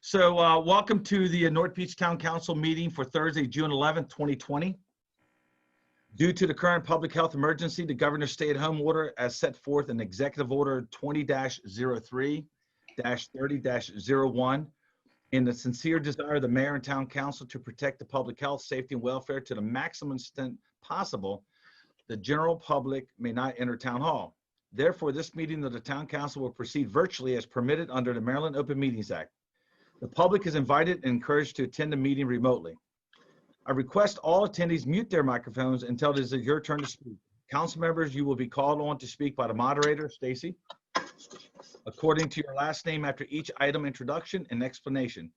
So welcome to the North Beach Town Council meeting for Thursday, June 11th, 2020. Due to the current public health emergency, the governor's stay-at-home order as set forth in Executive Order 20-03-30-01, in the sincere desire of the mayor and town council to protect the public health, safety, and welfare to the maximum extent possible, the general public may not enter town hall. Therefore, this meeting of the town council will proceed virtually as permitted under the Maryland Open Meetings Act. The public is invited and encouraged to attend the meeting remotely. I request all attendees mute their microphones until it is your turn to speak. Council members, you will be called on to speak by the moderator, Stacy, according to your last name after each item introduction and explanation.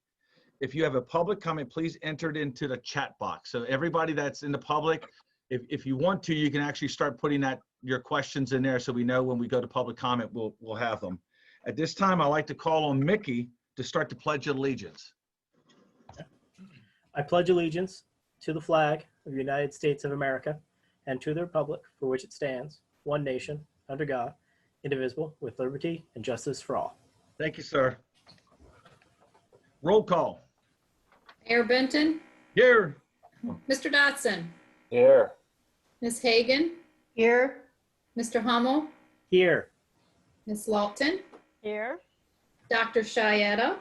If you have a public comment, please enter it into the chat box. So everybody that's in the public, if you want to, you can actually start putting your questions in there so we know when we go to public comment, we'll have them. At this time, I'd like to call on Mickey to start the Pledge of Allegiance. I pledge allegiance to the flag of the United States of America and to the republic for which it stands, one nation, under God, indivisible, with liberty and justice for all. Thank you, sir. Roll call. Mayor Benton. Here. Mr. Dotson. Here. Ms. Hagan. Here. Mr. Hummel. Here. Ms. Lawton. Here. Dr. Shietta.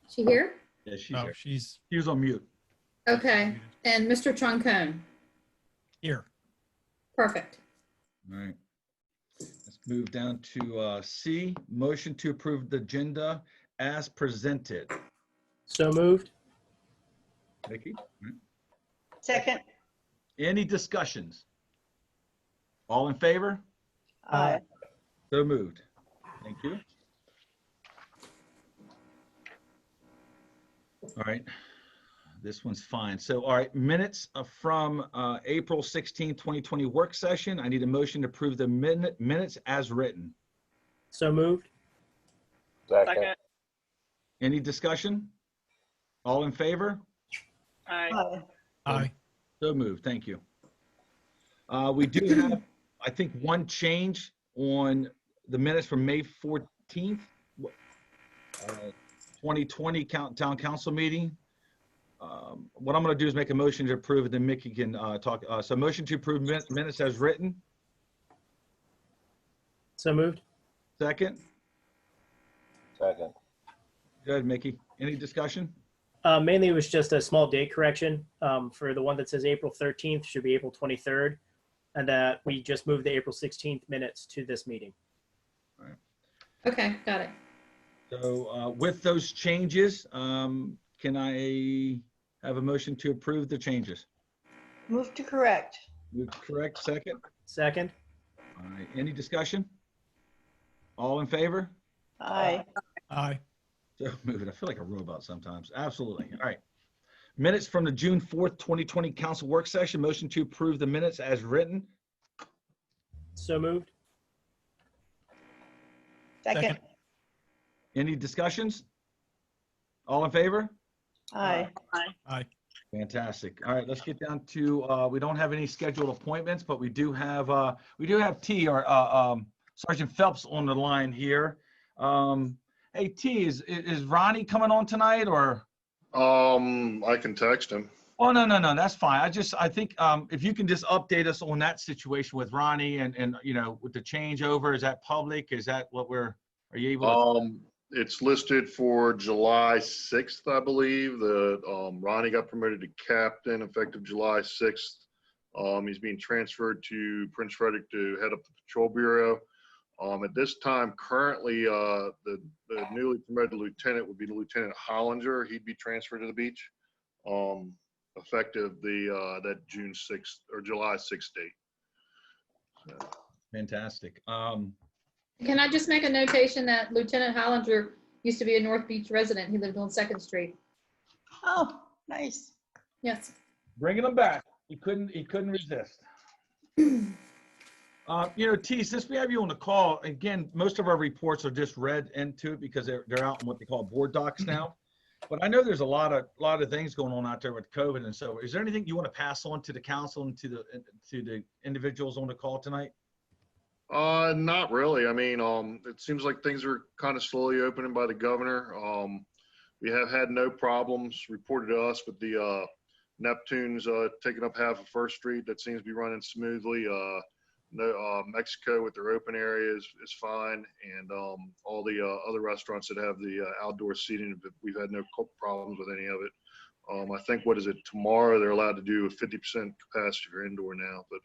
She here? Yeah, she's Oh, here. she's She was on mute. Okay. And Mr. Troncone. here. Perfect. All right. Let's move down to C, motion to approve the agenda as presented. So moved. Vicky? All right. Second. Any discussions? All in favor? Aye. So moved. Thank you. All right. This one's fine. So, all right, minutes from April 16, 2020 work session. I need a motion to approve the minutes as written. So moved. Second. Any discussion? All in favor? Aye. Aye. So moved. Thank you. We do have, I think, one change on the minutes from May 14th, 2020 town council meeting. What I'm going to do is make a motion to approve, and then Mickey can talk. So motion to approve minutes as written. So moved. Second. Second. Go ahead, Mickey. Any discussion? Mainly it was just a small date correction. For the one that says April 13th should be April 23rd. And that we just moved the April 16th minutes to this meeting. Okay, got it. So with those changes, can I have a motion to approve the changes? Move to correct. Move to correct, second. Second. All right, any discussion? All in favor? Aye. Aye. So moved. I feel like a robot sometimes. Absolutely. All right. Minutes from the June 4th, 2020 council work session. Motion to approve the minutes as written. So moved. Second. Any discussions? All in favor? Aye. Aye. Fantastic. All right, let's get down to, we don't have any scheduled appointments, but we do have T, or Sergeant Phelps on the line here. Hey, T, is Ronnie coming on tonight, or? I can text him. Oh, no, that's fine. I think if you can just update us on that situation with Ronnie and you know, with the changeover, is that public? Is that what are you able to? It's listed for July 6th, I believe. Ronnie got promoted to captain effective July 6th. He's being transferred to Prince Frederick to head up the patrol bureau. At this time, currently, the newly promoted lieutenant would be Lieutenant Hollinger. He'd be transferred to the beach, effective that June 6th or July 6th date. So. Fantastic. Can I just make a notation that Lieutenant Hollinger used to be a North Beach resident. He lived on 2nd Street. Oh, nice. Yes. Bringing him back. He couldn't resist. You know, T, since we have you on the call, again, most of our reports are just read into it because they're out in what they call board docs now. But I know there's a lot of things going on out there with COVID, and so is there anything you want to pass on to the council and to the individuals on the call tonight? Not really. I mean, it seems like things are kind of slowly opening by the governor. We have had no problems reported to us with the Neptunes taking up half of First Street. That seems to be running smoothly. No, Mexico with their open area is fine, and all the other restaurants that have the outdoor seating, we've had no problems with any of it. I think, what is it, tomorrow they're allowed to do a 50% capacity for indoor now. But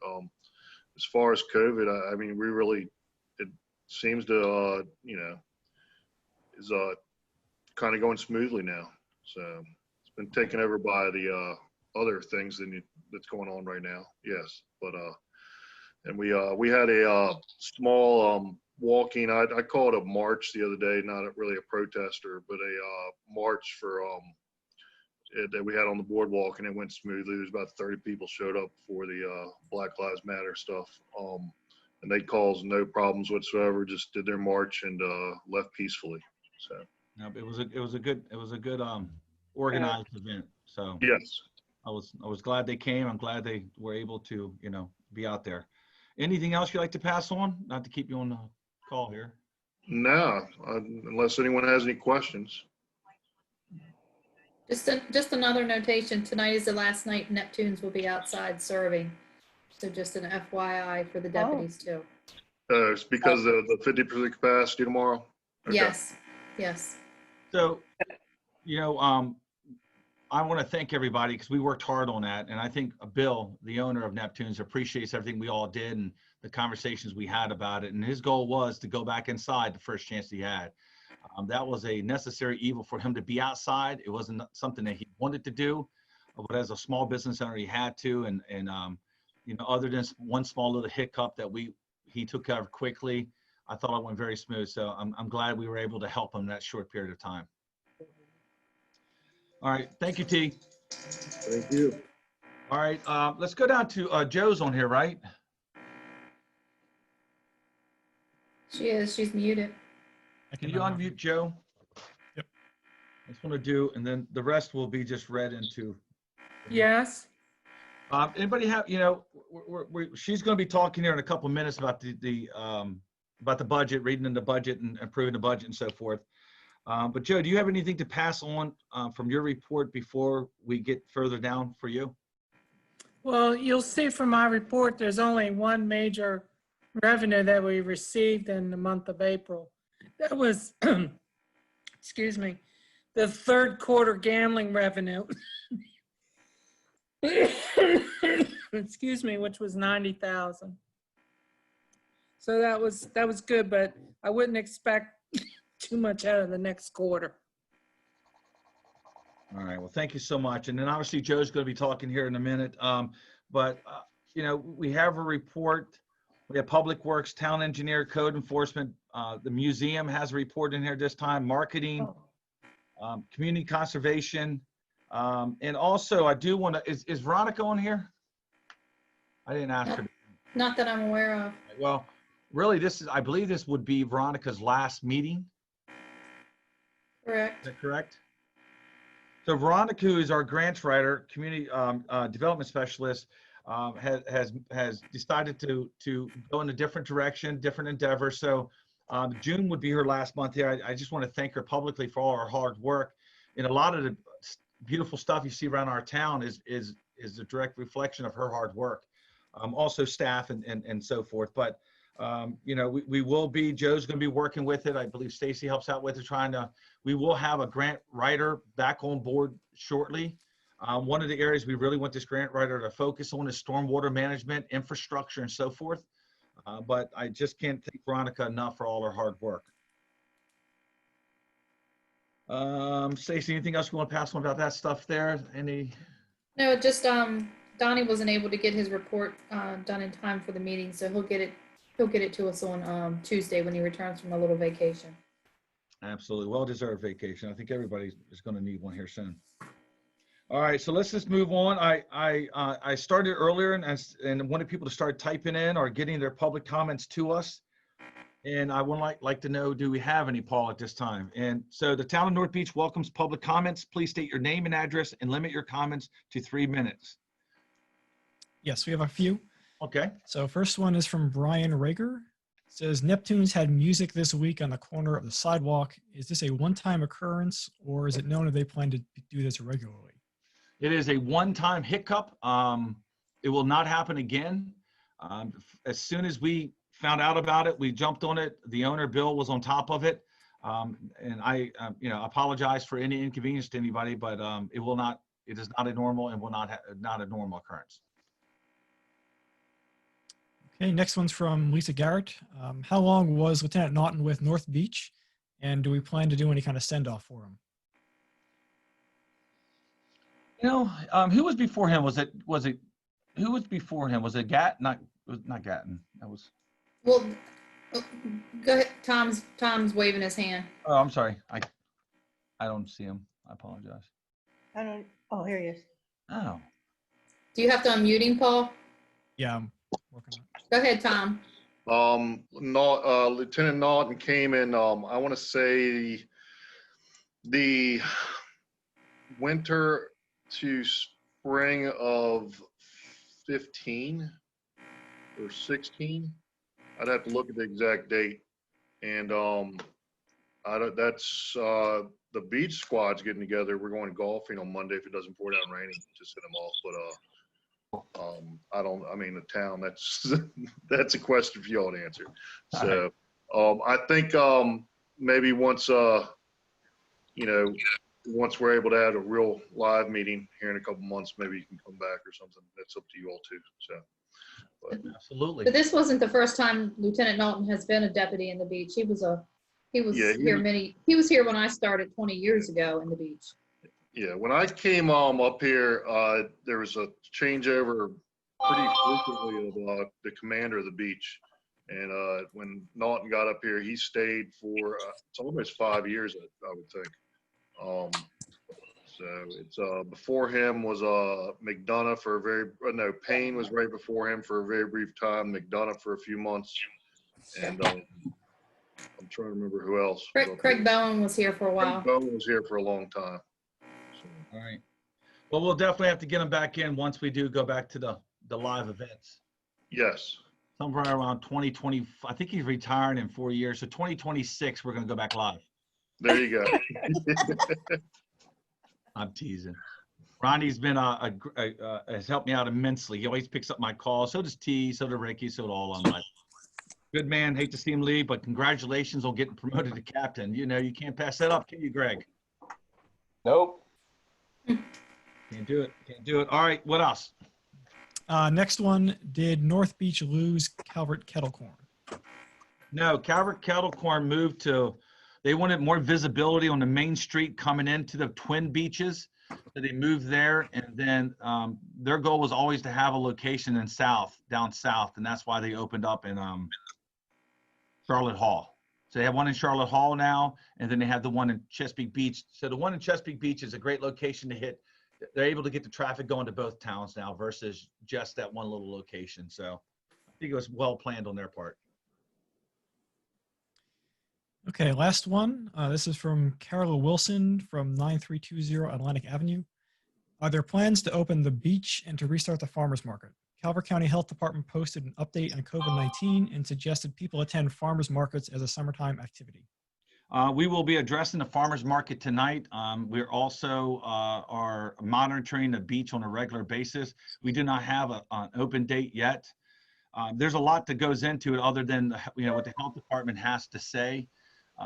as far as COVID, I mean, it seems to, is kind of going smoothly now. So it's been taken over by the other things that's going on right now. Yes, but and we had a small walking. I call it a march the other day, not really a protester, but a march for that we had on the boardwalk, and it went smoothly. There's about 30 people showed up for the Black Lives Matter stuff, and they caused no problems whatsoever. Just did their march and left peacefully. So No, it was a good organized event. So yes. I was glad they came. I'm glad they were able to, be out there. Anything else you'd like to pass on? Not to keep you on the call here. No, unless anyone has any questions. Just another notation, tonight is the last night Neptunes will be outside serving. So just an FYI for the deputies too. It's because of the 50% capacity tomorrow? Okay. Yes, yes. So, I want to thank everybody because we worked hard on that. And I think Bill, the owner of Neptunes, appreciates everything we all did and the conversations we had about it. And his goal was to go back inside the first chance he had. That was a necessary evil for him to be outside. It wasn't something that he wanted to do, but as a small business owner, he had to. And other than one small little hiccup that he took care of quickly, I thought it went very smooth. So I'm glad we were able to help him that short period of time. All right. Thank you, T. Thank you. All right. Let's go down to Joe's on here, right? She is, she's muted. Can you unmute Joe? Yep. I just want to do, and then the rest will be just read into. Yes. Anybody have, she's going to be talking here in a couple of minutes about the budget, reading in the budget and approving the budget and so forth. But Joe, do you have anything to pass on from your report before we get further down for you? Well, you'll see from my report, there's only one major revenue that we received in the month of April. That was, excuse me, the third quarter gambling revenue. Excuse me, which was 90,000. So that was good, but I wouldn't expect too much out of the next quarter. All right. Well, thank you so much. And then obviously Joe's going to be talking here in a minute. We have a report. We have Public Works, Town Engineer, Code Enforcement. The museum has a report in here this time. Marketing, Community Conservation. And also I do want to, is Veronica on here? I didn't ask her. Not that I'm aware of. Well, really I believe this would be Veronica's last meeting. Correct. Is that correct? So Veronica, who is our grants writer, community development specialist, has decided to go in a different direction, different endeavor. So June would be her last month here. I just want to thank her publicly for all her hard work. And a lot of the beautiful stuff you see around our town is a direct reflection of her hard work. Also staff and so forth. But we will be, Joe's going to be working with it. I believe Stacy helps out with it, we will have a grant writer back on board shortly. One of the areas we really want this grant writer to focus on is stormwater management, infrastructure, and so forth. But I just can't thank Veronica enough for all her hard work. Stacy, anything else you want to pass on about that stuff there? No, just Donnie wasn't able to get his report done in time for the meeting, so he'll get it to us on Tuesday when he returns from a little vacation. Absolutely. Well-deserved vacation. I think everybody is going to need one here soon. All right, so let's just move on. I started earlier and wanted people to start typing in or getting their public comments to us. And I would like to know, do we have any, Paul, at this time? And so the town of North Beach welcomes public comments. Please state your name and address and limit your comments to 3 minutes. Yes, we have a few. Okay. So first one is from Brian Rager. Says Neptune's had music this week on the corner of the sidewalk. Is this a one-time occurrence, or is it known if they plan to do this regularly? It is a one-time hiccup. It will not happen again. As soon as we found out about it, we jumped on it. The owner, Bill, was on top of it. And I, apologize for any inconvenience to anybody, but it is not a normal and will not a normal occurrence. Okay, next one's from Lisa Garrett. How long was Lieutenant Naughton with North Beach, and do we plan to do any kind of send-off for him? Who was before him? Who was before him? Was it not Gatton? That was. Well, go ahead. Tom's waving his hand. Oh, I'm sorry. I don't see him. I apologize. Oh, here he is. Oh. Do you have to unmute him, Paul? Yeah, I'm working on it. Go ahead, Tom. Lieutenant Naughton came in, I want to say the winter to spring of 15 or 16. I'd have to look at the exact date. And that's the beach squad's getting together. We're going golfing on Monday if it doesn't pour down raining to send them off. But the town, that's a question for y'all to answer. So I think maybe once once we're able to have a real live meeting here in a couple months, maybe you can come back or something. That's up to you all too. So, but Absolutely. But this wasn't the first time Lieutenant Naughton has been a deputy in the beach. He was here when I started 20 years ago in the beach. yeah, when I came up here, there was a changeover pretty frequently of the commander of the beach. And when Naughton got up here, he stayed for it's almost 5 years, I would think. So it's before him was McDonough for Payne was right before him for a very brief time. McDonough for a few months, and I'm trying to remember who else. Craig Bowen was here for a while. Craig Bowen was here for a long time. So. All right. Well, we'll definitely have to get him back in once we do go back to the live events. Yes. Somewhere around 2020. I think he's retiring in 4 years. So 2026, we're going to go back live. There you go. I'm teasing. Ronnie's been has helped me out immensely. He always picks up my calls. So does T. So does Ricky. So do all of them. Good man. Hate to see him leave, but congratulations on getting promoted to captain. You can't pass that up, can you, Greg? Nope. Can't do it. Can't do it. All right. What else? Next one, did North Beach lose Calvert Kettle Corn? No, Calvert Kettle Corn moved to. They wanted more visibility on the main street coming into the Twin Beaches. So they moved there, and then their goal was always to have a location down south, and that's why they opened up in Charlotte Hall. So they have one in Charlotte Hall now, and then they have the one in Chesapeake Beach. So the one in Chesapeake Beach is a great location to hit. They're able to get the traffic going to both towns now versus just that one little location. So I think it was well planned on their part. Okay, last one. This is from Carla Wilson from 9320 Atlantic Avenue. Are there plans to open the beach and to restart the farmers market? Calvert County Health Department posted an update on COVID-19 and suggested people attend farmers markets as a summertime activity. We will be addressing the farmers market tonight. We're also are monitoring the beach on a regular basis. We do not have an open date yet. There's a lot that goes into it other than what the health department has to say.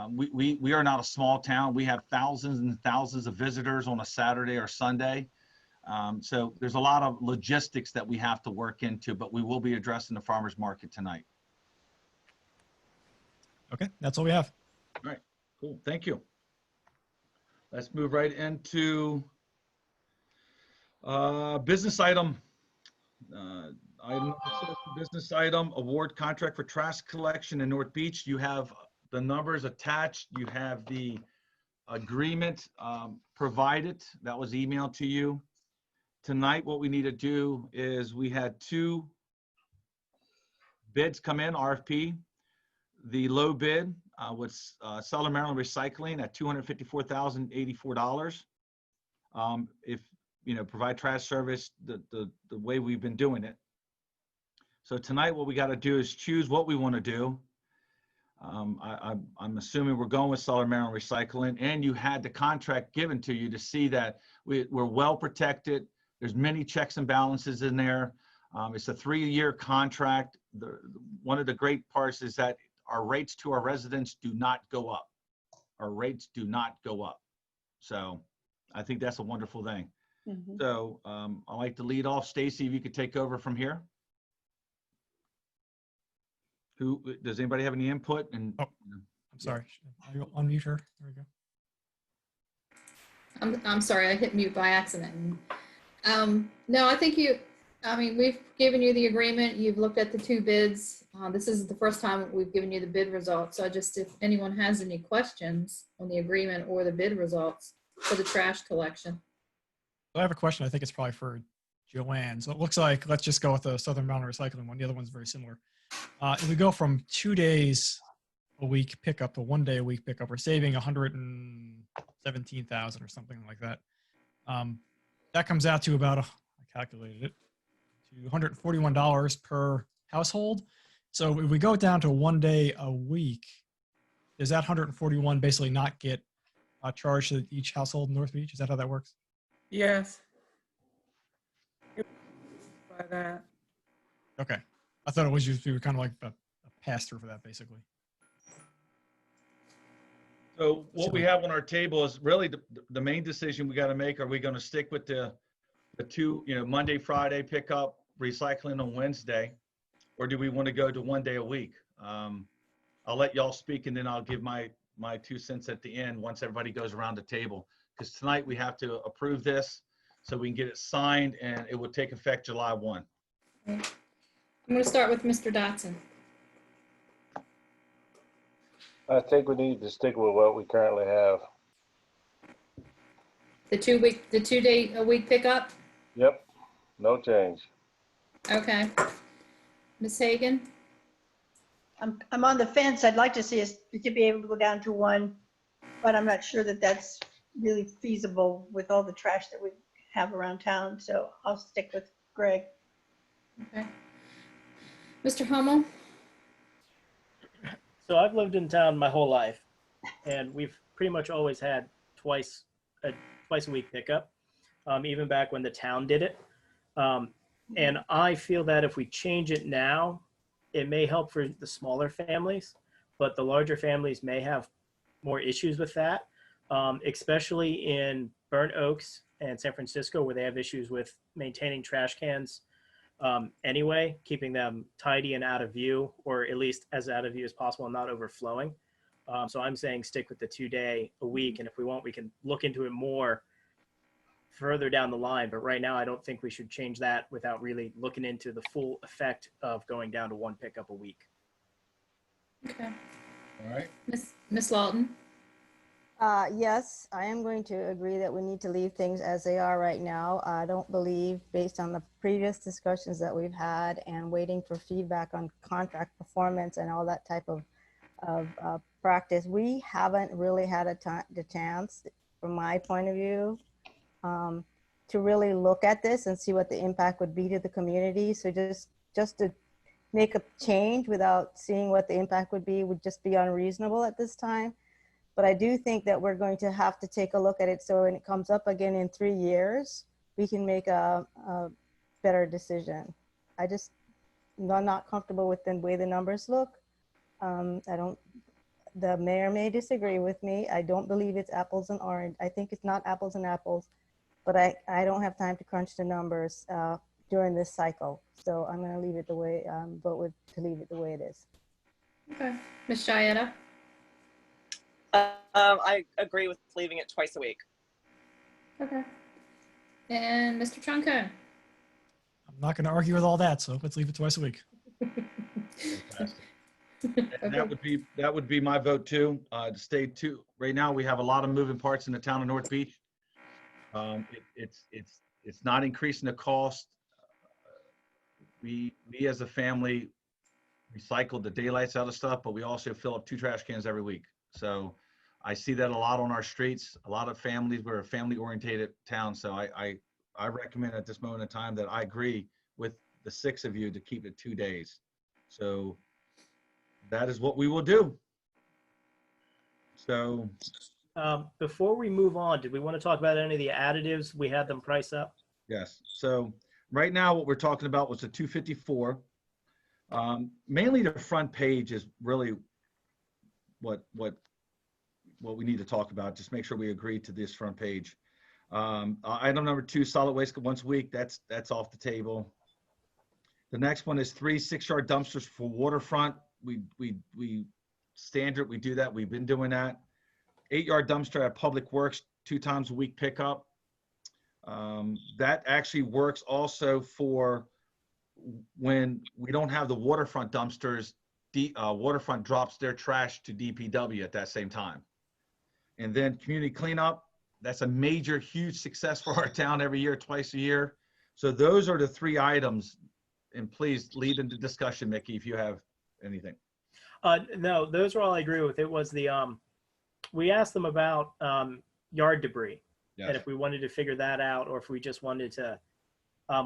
We are not a small town. We have thousands and thousands of visitors on a Saturday or Sunday. So there's a lot of logistics that we have to work into, but we will be addressing the farmers market tonight. Okay, that's all we have. All right, cool. Thank you. Let's move right into business item. Business item, award contract for trash collection in North Beach. You have the numbers attached. You have the agreement provided. That was emailed to you. Tonight, what we need to do is we had 2 bids come in, RFP. The low bid was Southern Maryland Recycling at $254,084. If provide trash service the way we've been doing it. So tonight, what we got to do is choose what we want to do. I'm assuming we're going with Southern Maryland Recycling, and you had the contract given to you to see that we're well protected. There's many checks and balances in there. It's a 3-year contract. One of the great parts is that our rates to our residents do not go up. Our rates do not go up. So I think that's a wonderful thing. Mhm. So I'd like to lead off. Stacy, if you could take over from here. Does anybody have any input? And Oh. I'm sorry. I'll unmute her. There we go. I'm sorry, I hit mute by accident. No, I think we've given you the agreement. You've looked at the 2 bids. This is the first time we've given you the bid results. So if anyone has any questions on the agreement or the bid results for the trash collection. I have a question. I think it's probably for Joanne. So it looks like, let's just go with the Southern Maryland Recycling one. The other one's very similar. If we go from 2 days a week pickup to 1 day a week pickup, we're saving 117,000 or something like that. That comes out to about, I calculated it, to $141 per household. So if we go down to 1 day a week, does that 141 basically not get charged to each household in North Beach? Is that how that works? Yes. By that. Okay. I thought it was just, we were kind of like a pass through for that, basically. so what we have on our table is really the main decision we got to make. Are we going to stick with the 2, Monday, Friday pickup, recycling on Wednesday, or do we want to go to 1 day a week? I'll let y'all speak, and then I'll give my 2 cents at the end once everybody goes around the table. Because tonight we have to approve this so we can get it signed, and it will take effect July 1. I'm going to start with Mr. Dotson. I think we need to stick with what we currently have. The 2 day a week pickup. Yep, no change. Okay. Ms. Hagan. I'm on the fence. I'd like to see us to be able to go down to 1, but I'm not sure that that's really feasible with all the trash that we have around town. So I'll stick with Greg. Okay. Mr. Hummel. So I've lived in town my whole life, and we've pretty much always had twice a week pickup, even back when the town did it. And I feel that if we change it now, it may help for the smaller families, but the larger families may have more issues with that, especially in Burnt Oaks and San Francisco, where they have issues with maintaining trash cans anyway, keeping them tidy and out of view, or at least as out of view as possible and not overflowing. So I'm saying stick with the 2 day a week. And if we want, we can look into it more further down the line. But right now, I don't think we should change that without really looking into the full effect of going down to 1 pickup a week. Okay. All right. Miss Lawton. Yes, I am going to agree that we need to leave things as they are right now. I don't believe, based on the previous discussions that we've had and waiting for feedback on contract performance and all that type of practice, we haven't really had the chance, from my point of view, to really look at this and see what the impact would be to the community. So just to make a change without seeing what the impact would just be unreasonable at this time. But I do think that we're going to have to take a look at it. So when it comes up again in 3 years, we can make a better decision. I'm not comfortable with the way the numbers look. The mayor may disagree with me. I don't believe it's apples and orange. I think it's not apples and apples, but I don't have time to crunch the numbers during this cycle. So I'm going to leave it the way, vote to leave it the way it is. Okay. Ms. Jayetta. I agree with leaving it twice a week. Okay. And Mr. Troncone. I'm not going to argue with all that, so let's leave it twice a week. Fantastic. Okay. And that would be my vote too. To stay right now, we have a lot of moving parts in the town of North Beach. It's not increasing the cost. We as a family recycle the daylights out of stuff, but we also fill up 2 trash cans every week. So I see that a lot on our streets. A lot of families. We're a family-oriented town, so I recommend at this moment in time that I agree with the 6 of you to keep it 2 days. So that is what we will do. So, Before we move on, did we want to talk about any of the additives? We had them price up. yes. So right now, what we're talking about was the 254. Mainly the front page is really what we need to talk about. Just make sure we agree to this front page. Item number 2, solid waste once a week. That's off the table. The next one is 3 6-yard dumpsters for waterfront. We standard, we do that. We've been doing that. 8-yard dumpster at Public Works, 2 times a week pickup. That actually works also for when we don't have the waterfront dumpsters. Waterfront drops their trash to DPW at that same time. And then community cleanup, that's a major, huge success for our town every year, twice a year. So those are the 3 items. And please lead into discussion, Mickey, if you have anything. No, those are all I agree with. It was the, we asked them about yard debris. Yes. And if we wanted to figure that out, or if we just wanted to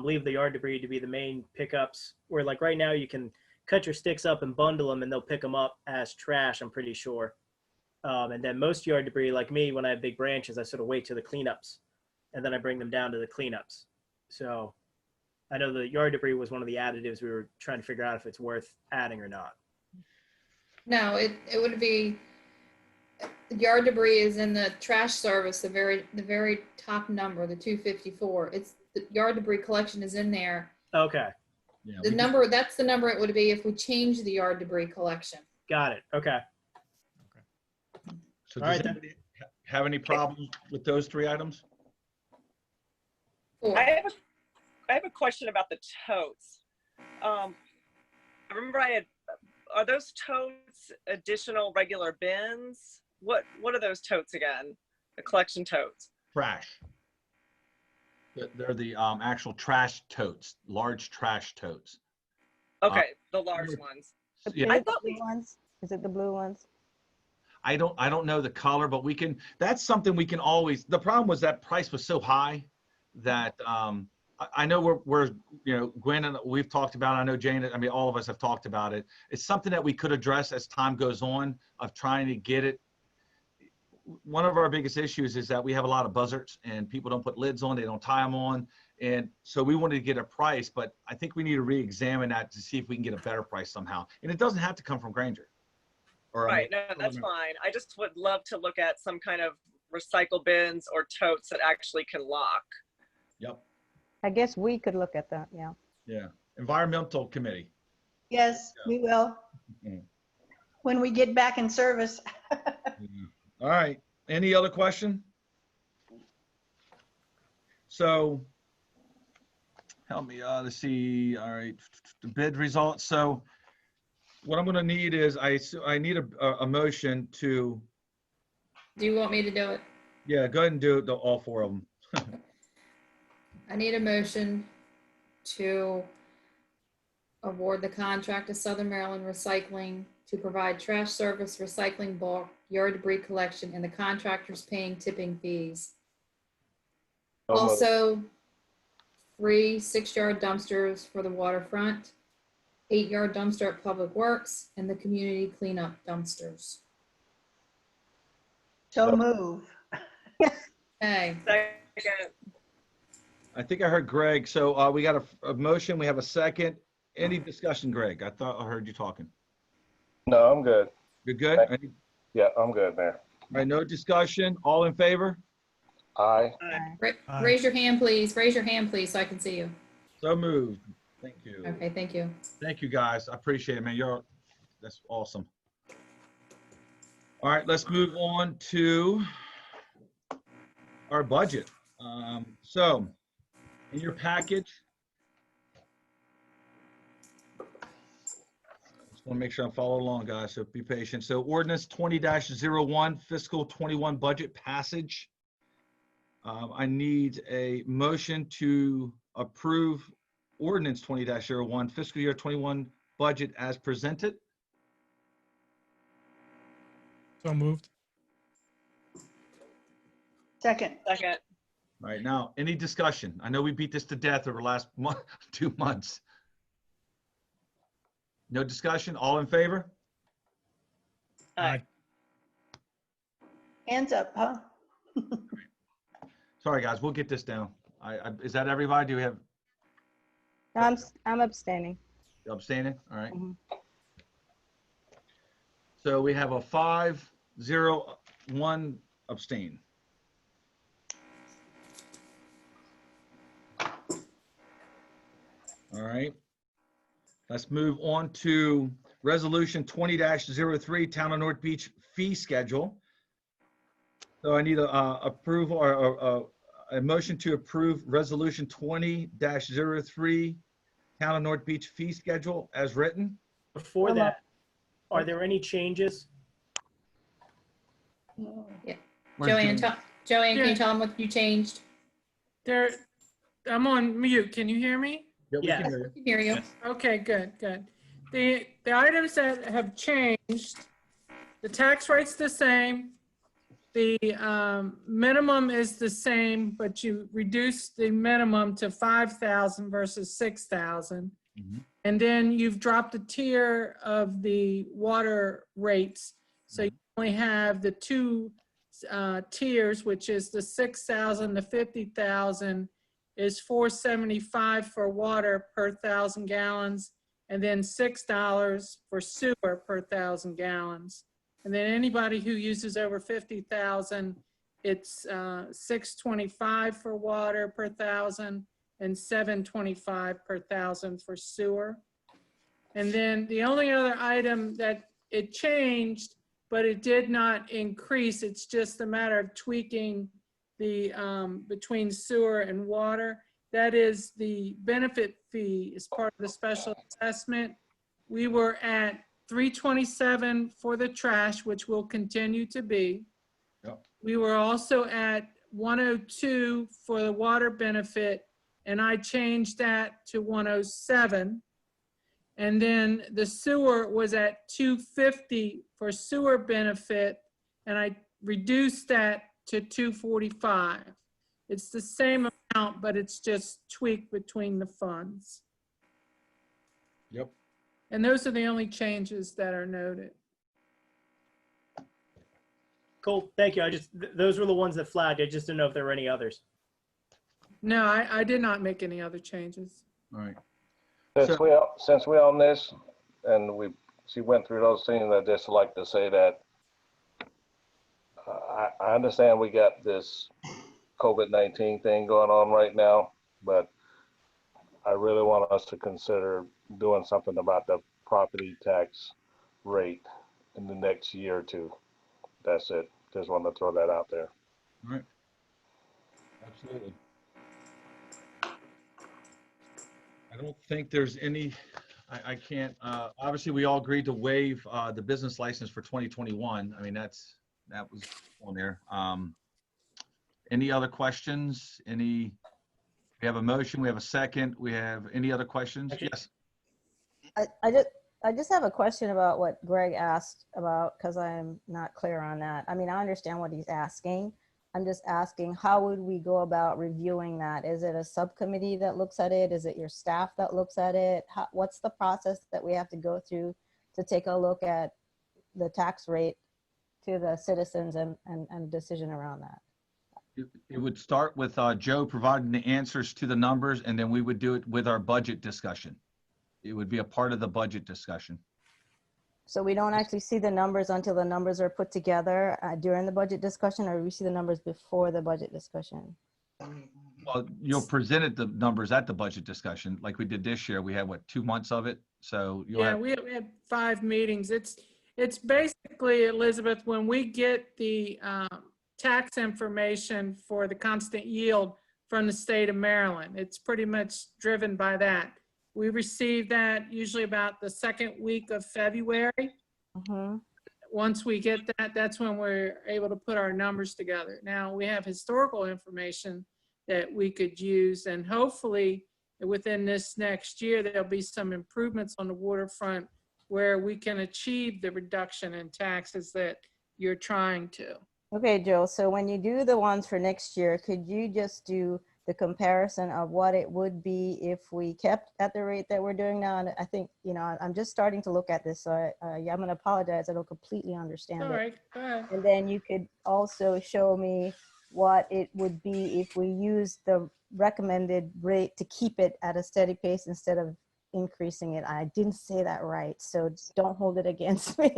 leave the yard debris to be the main pickups, where like right now you can cut your sticks up and bundle them and they'll pick them up as trash, I'm pretty sure. And then most yard debris, like me, when I have big branches, I sort of wait to the cleanups and then I bring them down to the cleanups. So I know the yard debris was one of the additives we were trying to figure out if it's worth adding or not. No, it would be, yard debris is in the trash service, the very top number, the 254. It's the yard debris collection is in there. Okay, Yeah, The number, that's the number it would be if we change the yard debris collection. got it. Okay. So All does right, then. anybody have any problems with those 3 items? 4. I have a question about the totes. I remember are those totes additional regular bins? What are those totes again? The collection totes? Trash. They're the actual trash totes, large trash totes. Okay, the large ones. Yeah, I thought Blue ones? Is it the blue ones? I don't know the color, but that's something we can always, the problem was that price was so high that I know we're Gwen and we've talked about it. I know Jane, I mean, all of us have talked about it. It's something that we could address as time goes on of trying to get it. One of our biggest issues is that we have a lot of buzzards and people don't put lids on, they don't tie them on. And so we wanted to get a price, but I think we need to re-examine that to see if we can get a better price somehow. And it doesn't have to come from Granger. Right, no, that's fine. I just would love to look at some kind of recycle bins or totes that actually can lock. Yep. I guess we could look at that, yeah. Yeah. Environmental committee. Yes, we will. Mhm. When we get back in service. All right. Any other question? So help me to see. All right. The bid results. So what I'm going to need is I need a motion to. Do you want me to do it? Yeah, go ahead and do all 4 of them. I need a motion to award the contract to Southern Maryland Recycling to provide trash service, recycling, bulk, yard debris collection, and the contractors paying tipping fees. Also, 3 6-yard dumpsters for the waterfront, 8-yard dumpster at Public Works, and the community cleanup dumpsters. So move. Okay, Second. I think I heard Greg. So we got a motion. We have a second. Any discussion, Greg? I thought I heard you talking. No, I'm good. You're good? Yeah, I'm good, Mayor. All right, no discussion. All in favor? Aye. raise your hand, please. Raise your hand, please, so I can see you. So moved. Thank you. Okay, thank you. Thank you, guys. I appreciate it, man. That's awesome. All right, let's move on to our budget. So in your package, just want to make sure I'm following along, guys, so be patient. So ordinance 20-01 fiscal 21 budget passage. I need a motion to approve ordinance 20-01 fiscal year 21 budget as presented. So moved. Second. Second. All right, now, any discussion? I know we beat this to death over the last 2 months. No discussion? All in favor? Aye. Hands up, huh? Sorry, guys, we'll get this down. Is that everybody? Do we have I'm abstaining. abstaining? All right. Mhm. So we have a 5-0-1 abstain. All right. Let's move on to Resolution 20-03, Town of North Beach fee schedule. So I need a approval or a motion to approve Resolution 20-03, Town of North Beach fee schedule as written. Before I'm up. that, are there any changes? Where's Joanne, Joanne, can you Yeah. tell them what you changed? There, I'm on mute. Can you hear me? Yeah, we Yeah. can hear you. I can hear you. Okay, good, good. The items that have changed, the tax rate's the same. The minimum is the same, but you reduce the minimum to 5,000 versus 6,000. Mhm. And then you've dropped the tier of the water rates. So you only have the two tiers, which is the 6,000 to 50,000 is $4.75 for water per 1,000 gallons, and then $6 for sewer per 1,000 gallons. And then anybody who uses over 50,000, it's $6.25 for water per 1,000 and $7.25 per 1,000 for sewer. And then the only other item that it changed, but it did not increase, it's just a matter of tweaking the between sewer and water. That is the benefit fee as part of the special assessment. We were at $327 for the trash, which will continue to be. Yep. We were also at $102 for the water benefit, and I changed that to $107. And then the sewer was at $250 for sewer benefit, and I reduced that to $245. It's the same amount, but it's just tweaked between the funds. Yep. And those are the only changes that are noted. Cool, thank you. Those were the ones that flagged. I just didn't know if there were any others. No, I did not make any other changes. All right. Since we're on this and she went through those things, I'd just like to say that I understand we got this COVID-19 thing going on right now, but I really want us to consider doing something about the property tax rate in the next year or two. That's it. Just wanted to throw that out there. All right. Absolutely. I don't think there's any, I can't, obviously we all agreed to waive the business license for 2021. I mean, that was on there. Any other questions? We have a motion, we have a second, we have any other questions? Actually- Yes. I just have a question about what Greg asked about, because I'm not clear on that. I mean, I understand what he's asking. I'm just asking, how would we go about reviewing that? Is it a subcommittee that looks at it? Is it your staff that looks at it? What's the process that we have to go through to take a look at the tax rate to the citizens and decision around that? It would start with Joe providing the answers to the numbers, and then we would do it with our budget discussion. It would be a part of the budget discussion. So we don't actually see the numbers until the numbers are put together during the budget discussion, or we see the numbers before the budget discussion? Well, you'll present the numbers at the budget discussion like we did this year. We had, what, 2 months of it? So you'll Yeah, have, we had 5 meetings. It's basically, Elizabeth, when we get the tax information for the constant yield from the state of Maryland, it's pretty much driven by that. We receive that usually about the second week of February. Mm-hmm. Once we get that, that's when we're able to put our numbers together. Now, we have historical information that we could use, and hopefully within this next year, there'll be some improvements on the waterfront where we can achieve the reduction in taxes that you're trying to. Okay, Joe, so when you do the ones for next year, could you just do the comparison of what it would be if we kept at the rate that we're doing now. And I think, you know, I'm just starting to look at this. So yeah, I'm going to apologize. I don't completely understand All it. right, go ahead. And then you could also show me what it would be if we use the recommended rate to keep it at a steady pace instead of increasing it. I didn't say that right, so don't hold it against me.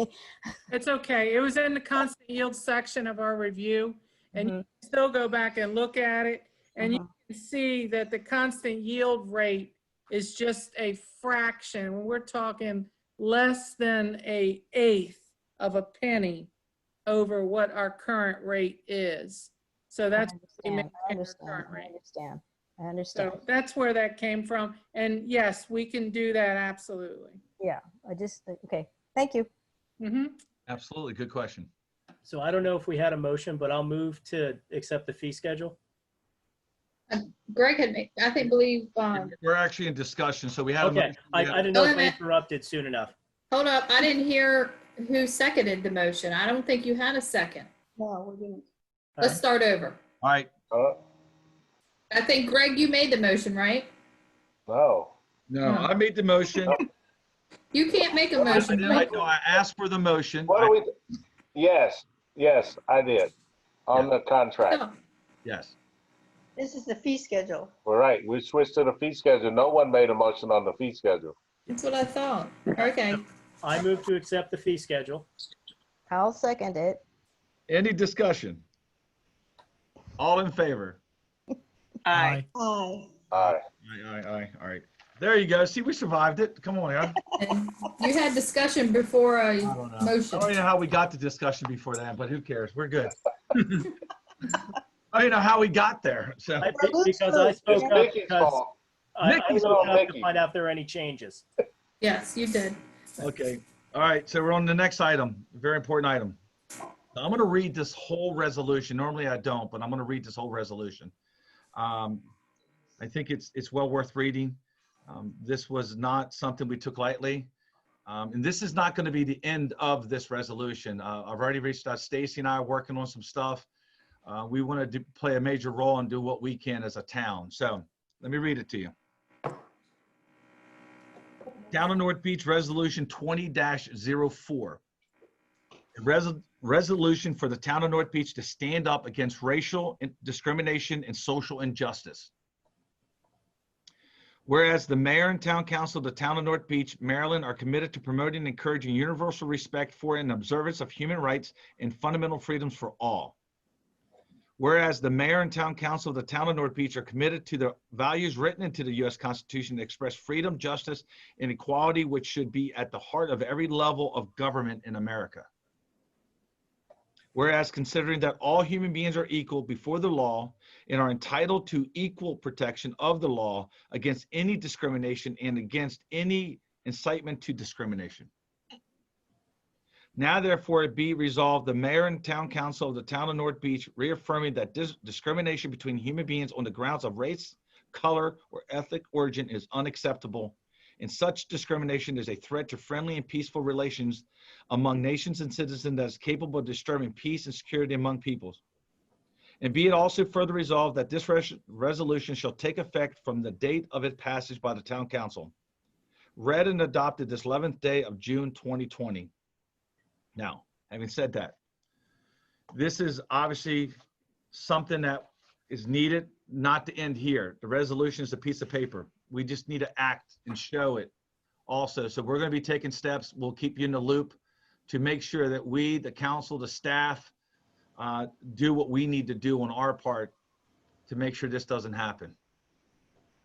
It's okay. It was in the constant yield section of our review, and you Mhm. can still go back and look at it, and you Mhm. can see that the constant yield rate is just a fraction. When we're talking less than an eighth of a penny over what our current rate is. So that's what we maintain our current rate. I understand. So that's where that came from. And yes, we can do that, absolutely. Yeah, okay, thank you. Mm-hmm. Absolutely. Good question. So I don't know if we had a motion, but I'll move to accept the fee schedule. Greg had made, I think, believe, We're actually in discussion, so we had a Okay, motion, I didn't know Wait a if I minute. interrupted soon enough. hold up, I didn't hear who seconded the motion. I don't think you had a second. No, we didn't. Let's start over. All right. I think, Greg, you made the motion, right? No. No, No. I made the motion. You can't make a I motion. I asked for the motion. What do we, yes, I did, on the contract. No. Yes. This is the fee schedule. All right, we switched to the fee schedule. No one made a motion on the fee schedule. That's what I thought. Okay. I move to accept the fee schedule. I'll second it. Any discussion? All in favor? Aye. Aye. Aye. Aye. All right. There you go. See, we survived it. Come on, Aaron. And you had discussion before a I don't know. I motion. don't even know how we got to discussion before that, but who cares? We're good. I don't even know how we got there. So Because I spoke It's up Mickey's because fault. I Mickey's spoke fault, up to Mickey. find out if there are any changes. Yes, you did. okay. All right. So we're on the next item. Very important item. So I'm going to read this whole resolution. Normally I don't, but I'm going to read this whole resolution. I think it's well worth reading. This was not something we took lightly. And this is not going to be the end of this resolution. I've already reached out. Stacy and I are working on some stuff. We want to play a major role and do what we can as a town. So let me read it to you. Town of North Beach Resolution 20-04. A resolution for the town of North Beach to stand up against racial discrimination and social injustice. Whereas the mayor and town council of the town of North Beach, Maryland, are committed to promoting and encouraging universal respect for and observance of human rights and fundamental freedoms for all. Whereas the mayor and town council of the town of North Beach are committed to the values written into the U.S. Constitution to express freedom, justice, and equality, which should be at the heart of every level of government in America. Whereas considering that all human beings are equal before the law and are entitled to equal protection of the law against any discrimination and against any incitement to discrimination. Now, therefore, it be resolved, the mayor and town council of the town of North Beach reaffirming that discrimination between human beings on the grounds of race, color, or ethnic origin is unacceptable, and such discrimination is a threat to friendly and peaceful relations among nations and citizens that is capable of disturbing peace and security among peoples. And be it also further resolved that this resolution shall take effect from the date of its passage by the town council, read and adopted this 11th day of June 2020. Now, having said that, this is obviously something that is needed not to end here. The resolution is a piece of paper. We just need to act and show it also. So we're going to be taking steps. We'll keep you in the loop to make sure that we, the council, the staff, do what we need to do on our part to make sure this doesn't happen.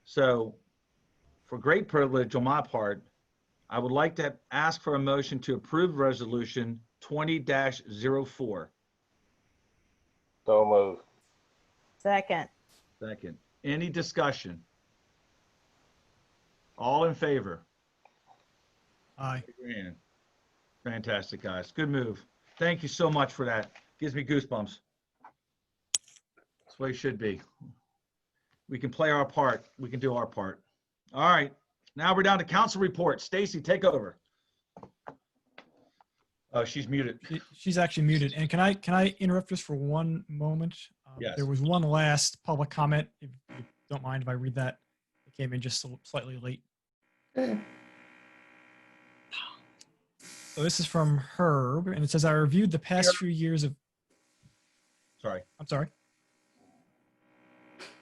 So for great privilege on my part, I would like to ask for a motion to approve resolution 20-04. So move. Second. Second. Any discussion? All in favor? Aye. Raise your hand. Fantastic, guys. Good move. Thank you so much for that. Gives me goosebumps. That's the way it should be. We can play our part. We can do our part. All right. Now we're down to council report. Stacy, take over. Oh, she's muted. She's actually muted. And can I interrupt just for one moment? Yes. There was one last public comment. If don't mind if I read that. It came in just slightly late. Good. So this is from Herb, and it says, I reviewed the past few years of, Sorry. I'm sorry.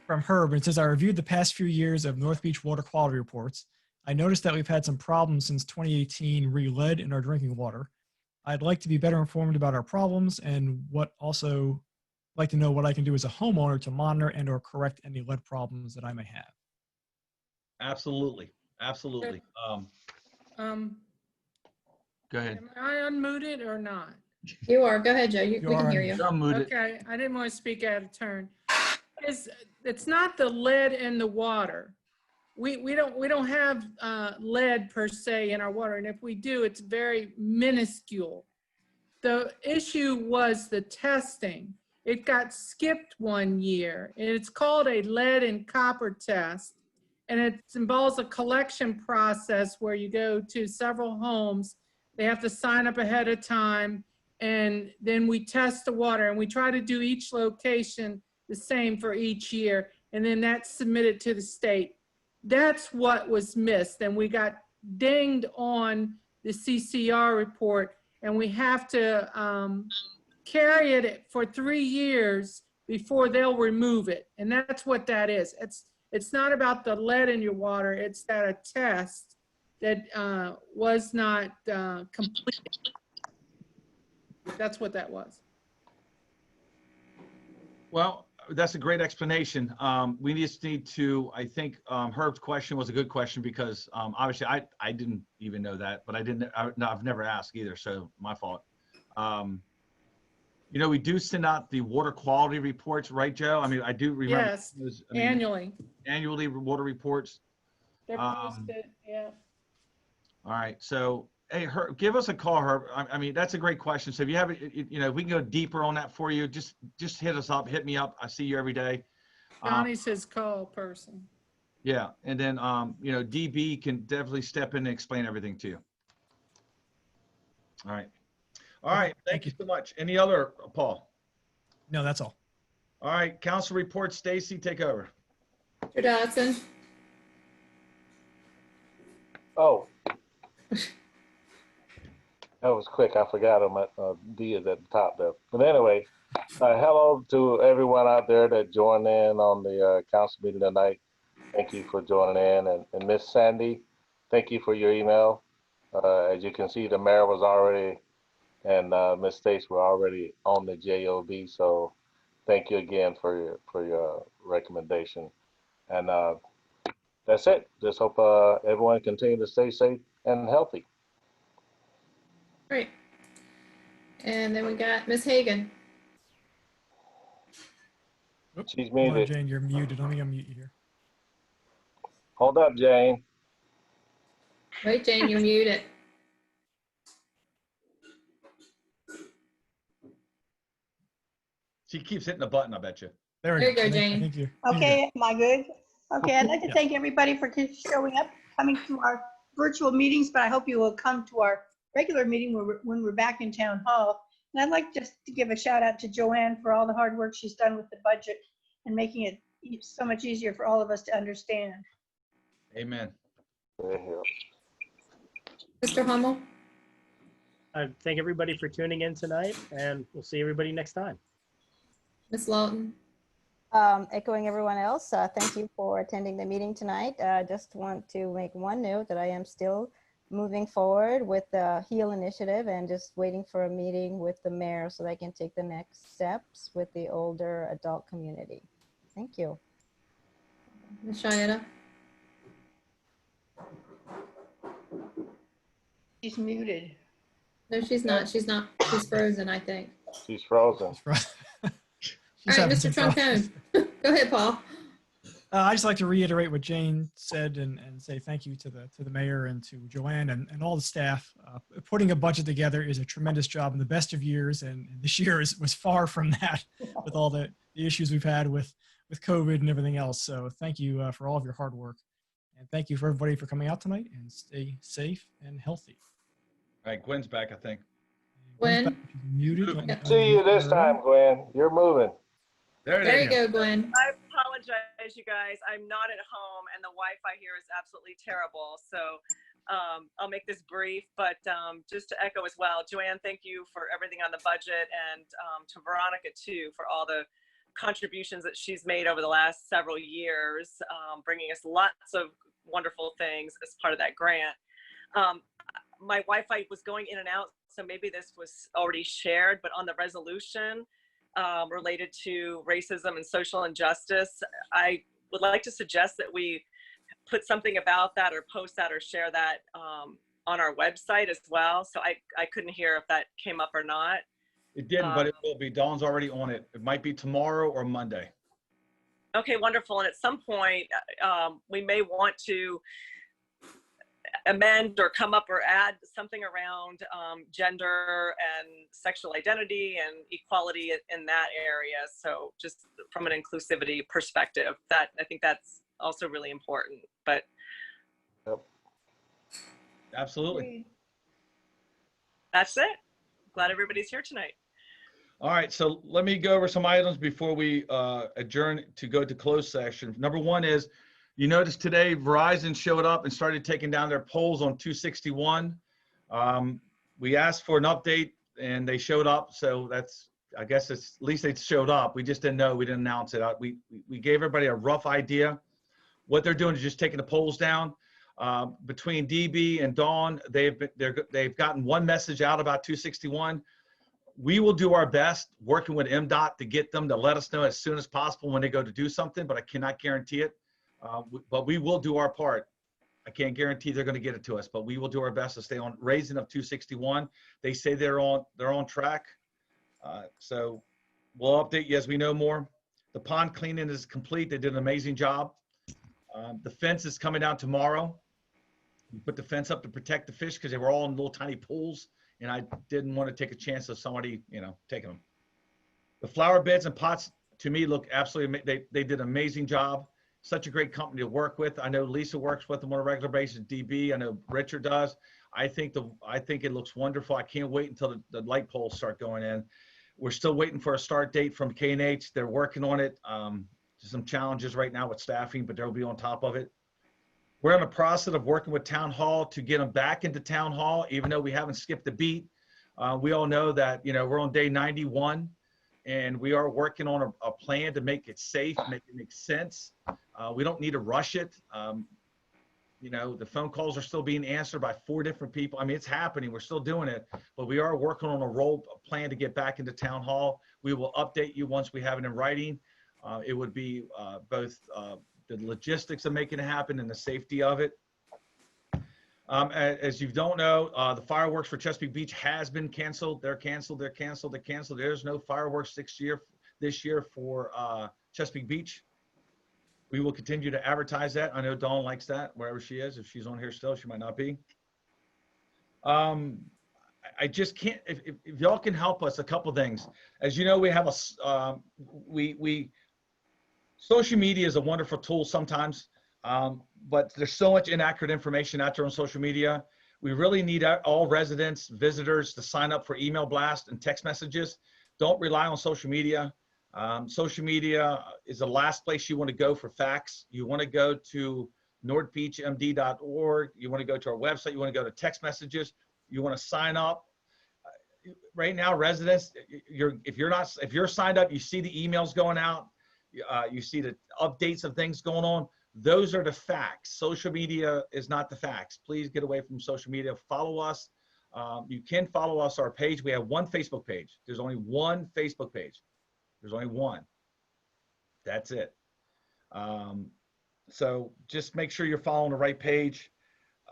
From Herb, and it says, I reviewed the past few years of North Beach water quality reports. I noticed that we've had some problems since 2018 re-lead in our drinking water. I'd like to be better informed about our problems and what also like to know what I can do as a homeowner to monitor and or correct any lead problems that I may have. Absolutely. Absolutely. Go ahead. Am I unmuted or not? You are. Go ahead, Joe. We You can are hear you. You're unmuted. Okay, I didn't want to speak out of turn. It's not the lead in the water. We don't have lead per se in our water, and if we do, it's very minuscule. The issue was the testing. It got skipped one year, and it's called a lead and copper test, and it involves a collection process where you go to several homes. They have to sign up ahead of time, and then we test the water, and we try to do each location the same for each year, and then that's submitted to the state. That's what was missed, and we got dinged on the CCR report, and we have to carry it for 3 years before they'll remove it, and that's what that is. It's not about the lead in your water, it's that a test that was not completed. That's what that was. Well, that's a great explanation. We just need to, I think Herb's question was a good question because obviously I didn't even know that, but I've never asked either, so my fault. You know, we do send out the water quality reports, right, Joe? I mean, I do remember. Yes, those, annually. Annually water reports. They're posted, yeah. All right, so hey, Herb, give us a call, Herb. I mean, that's a great question. So if you have, you know, if we can go deeper on that for you, just hit us up, hit me up. I see you every day. Donnie's his call person. Yeah, and then you know, DB can definitely step in and explain everything to you. All right. All right, thank you so much. Any other, Paul? No, that's all. All right, council report, Stacy, take over. Mr. Dodson. Oh. That was quick. I forgot him. D is at the top there. But anyway, hello to everyone out there that joined in on the council meeting tonight. Thank you for joining in. And Miss Sandy, thank you for your email. As you can see, the mayor was already and Ms. Stace were already on the JOB. So thank you again for your recommendation. And that's it. Just hope everyone continue to stay safe and healthy. Great. And then we got Ms. Hagan. Oops. She's Hold on, muted. Jane, you're muted. Let me unmute you here. Hold up, Jane. Wait, Jane, you're muted. She keeps hitting the button, I bet you. There we There you go, I think Jane. you're Okay, am I good? Okay, I'd like to Yeah. thank everybody for showing up, coming to our virtual meetings, but I hope you will come to our regular meeting when we're back in town hall. And I'd like just to give a shout out to Joanne for all the hard work she's done with the budget and making it so much easier for all of us to understand. Amen. Mr. Hummel. I thank everybody for tuning in tonight, and we'll see everybody next time. Ms. Lawton. Echoing everyone else, thank you for attending the meeting tonight. Just want to make one note that I am still moving forward with the HEAL initiative and just waiting for a meeting with the mayor so that I can take the next steps with the older adult community. Thank you. Ms. Shietta. She's muted. No, she's not. She's not. She's frozen, I think. She's frozen. All right, Mr. Troncone. Go ahead, Paul. I'd just like to reiterate what Jane said and say thank you to the mayor and to Joanne and all the staff. Putting a budget together is a tremendous job in the best of years, and this year was far from that with all the issues we've had with COVID and everything else. So thank you for all of your hard work. And thank you for everybody for coming out tonight, and stay safe and healthy. All right, Gwen's back, I think. Gwen's Gwen. back. She's muted. Let me See you unmute this her. time, Gwen. You're moving. There you go, Gwen. I apologize. you guys. I'm not at home and the Wi-Fi here is absolutely terrible. So I'll make this brief, but just to echo as well, Joanne, thank you for everything on the budget, and to Veronica too for all the contributions that she's made over the last several years, bringing us lots of wonderful things as part of that grant. My Wi-Fi was going in and out, so maybe this was already shared, but on the resolution related to racism and social injustice, I would like to suggest that we put something about that or post that or share that on our website as well. So I couldn't hear if that came up or not. It didn't, but it will be. Dawn's already on it. It might be tomorrow or Monday. Okay, wonderful. And at some point, we may want to amend or come up or add something around gender and sexual identity and equality in that area. So just from an inclusivity perspective, that I think that's also really important. But Absolutely. that's it. Glad everybody's here tonight. All right, so let me go over some items before we adjourn to go to closed session. Number one is, you notice today Verizon showed up and started taking down their poles on 261. We asked for an update and they showed up, so that's, I guess it's, at least they showed up. We just didn't know, we didn't announce it. We gave everybody a rough idea. What they're doing is just taking the poles down. Between DB and Dawn, they've gotten one message out about 261. We will do our best working with MDOT to get them to let us know as soon as possible when they go to do something, but I cannot guarantee it. But we will do our part. I can't guarantee they're going to get it to us, but we will do our best to stay on raising of 261. They say they're on track. So we'll update you as we know more. The pond cleaning is complete. They did an amazing job. The fence is coming down tomorrow. We put the fence up to protect the fish because they were all in little tiny pools, and I didn't want to take a chance of somebody, taking them. The flower beds and pots to me look absolutely, they did an amazing job. Such a great company to work with. I know Lisa works with them on a regular basis. DB, I know Richard does. I think it looks wonderful. I can't wait until the light poles start going in. We're still waiting for a start date from K&H. They're working on it. Some challenges right now with staffing, but they'll be on top of it. We're in the process of working with Town Hall to get them back into Town Hall, even though we haven't skipped a beat. We all know that, we're on day 91. And we are working on a plan to make it safe, make it make sense. We don't need to rush it. The phone calls are still being answered by 4 different people. I mean, it's happening. We're still doing it, but we are working on a plan to get back into Town Hall. We will update you once we have it in writing. It would be both the logistics of making it happen and the safety of it. As you don't know, the fireworks for Chesapeake Beach has been canceled. They're canceled. There's no fireworks this year for Chesapeake Beach. We will continue to advertise that. I know Dawn likes that wherever she is. If she's on here still, she might not be. I just can't, if y'all can help us, a couple things. As you know, we have social media is a wonderful tool sometimes. But there's so much inaccurate information out there on social media. We really need all residents, visitors to sign up for email blast and text messages. Don't rely on social media. Social media is the last place you want to go for facts. You want to go to nordbeachmd.org. You want to go to our website. You want to go to text messages. You want to sign up. Right now, residents, if you're signed up, you see the emails going out. You see the updates of things going on. Those are the facts. Social media is not the facts. Please get away from social media. Follow us. You can follow us, our page. We have one Facebook page. There's only one Facebook page. There's only one. That's it. So just make sure you're following the right page.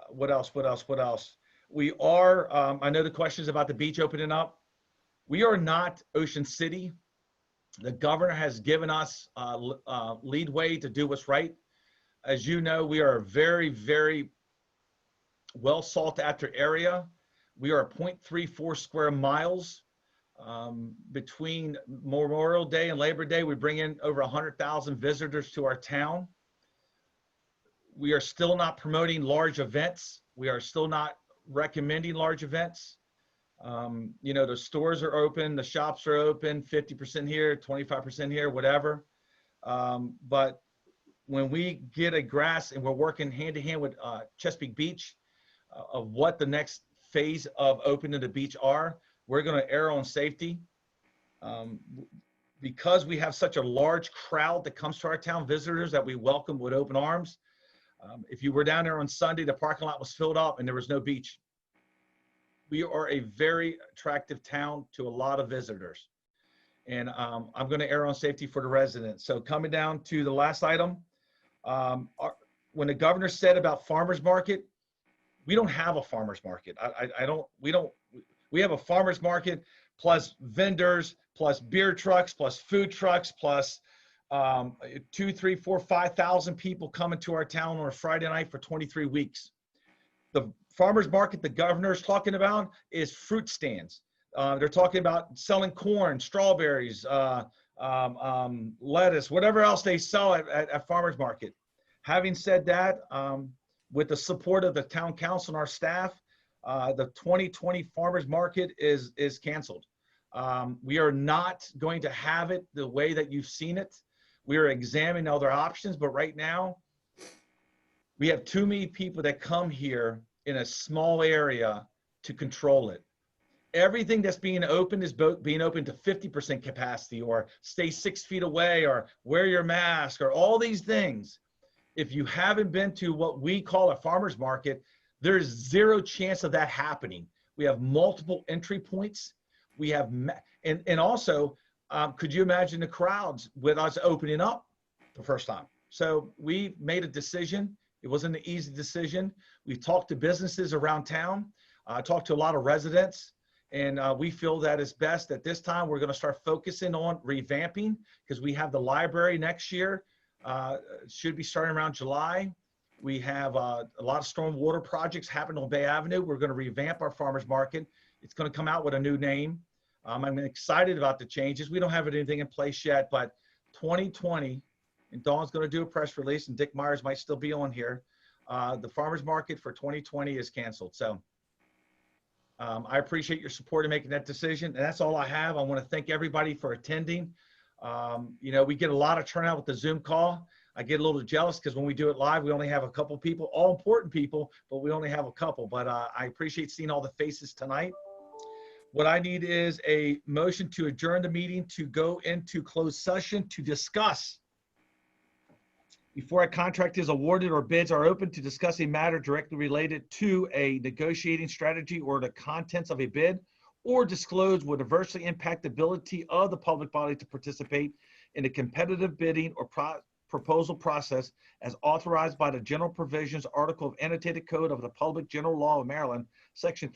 What else? We are, I know the questions about the beach opening up. We are not Ocean City. The governor has given us leadway to do what's right. As you know, we are a very, very well sought after area. We are 0.34 square miles. Between Memorial Day and Labor Day, we bring in over 100,000 visitors to our town. We are still not promoting large events. We are still not recommending large events. The stores are open, the shops are open, 50% here, 25% here, whatever. But when we get a grasp and we're working hand in hand with Chesapeake Beach of what the next phase of opening the beach are, we're going to err on safety. Because we have such a large crowd that comes to our town, visitors that we welcome with open arms. If you were down there on Sunday, the parking lot was filled up and there was no beach. We are a very attractive town to a lot of visitors. And I'm going to err on safety for the residents. So coming down to the last item, when the governor said about farmers market, we don't have a farmers market. We have a farmers market plus vendors, plus beer trucks, plus food trucks, plus 2, 3, 4, 5,000 people coming to our town on a Friday night for 23 weeks. The farmers market the governor's talking about is fruit stands. They're talking about selling corn, strawberries, lettuce, whatever else they sell at farmers market. Having said that, with the support of the town council and our staff, the 2020 farmers market is canceled. We are not going to have it the way that you've seen it. We are examining other options, but right now we have too many people that come here in a small area to control it. Everything that's being opened is being opened to 50% capacity, or stay 6 feet away, or wear your mask, or all these things. If you haven't been to what we call a farmer's market, there's zero chance of that happening. We have multiple entry points. We have, and also, could you imagine the crowds with us opening up the first time? So we made a decision. It wasn't an easy decision. We've talked to businesses around town, talked to a lot of residents, and we feel that it's best at this time. We're going to start focusing on revamping, because we have the library next year. Should be starting around July. We have a lot of stormwater projects happening on Bay Avenue. We're going to revamp our farmers market. It's going to come out with a new name. I'm excited about the changes. We don't have anything in place yet, but 2020, and Dawn's going to do a press release, and Dick Myers might still be on here. The farmers market for 2020 is canceled. So I appreciate your support in making that decision. And that's all I have. I want to thank everybody for attending. You know, we get a lot of turnout with the Zoom call. I get a little jealous because when we do it live, we only have a couple people, all important people, but we only have a couple. But I appreciate seeing all the faces tonight. What I need is a motion to adjourn the meeting to go into closed session to discuss, before a contract is awarded or bids are open, to discuss a matter directly related to a negotiating strategy or the contents of a bid, or disclose would adversely impact the ability of the public body to participate in a competitive bidding or proposal process as authorized by the general provisions article of annotated code of the Public General Law of Maryland, section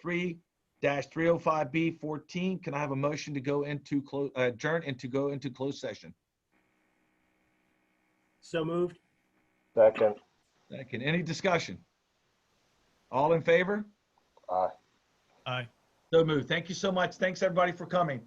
3-305B14. Can I have a motion to go into adjourn and to go into closed session? So moved. Second. Second. Any discussion? All in favor? Aye. Aye. So moved. Thank you so much. Thanks everybody for coming.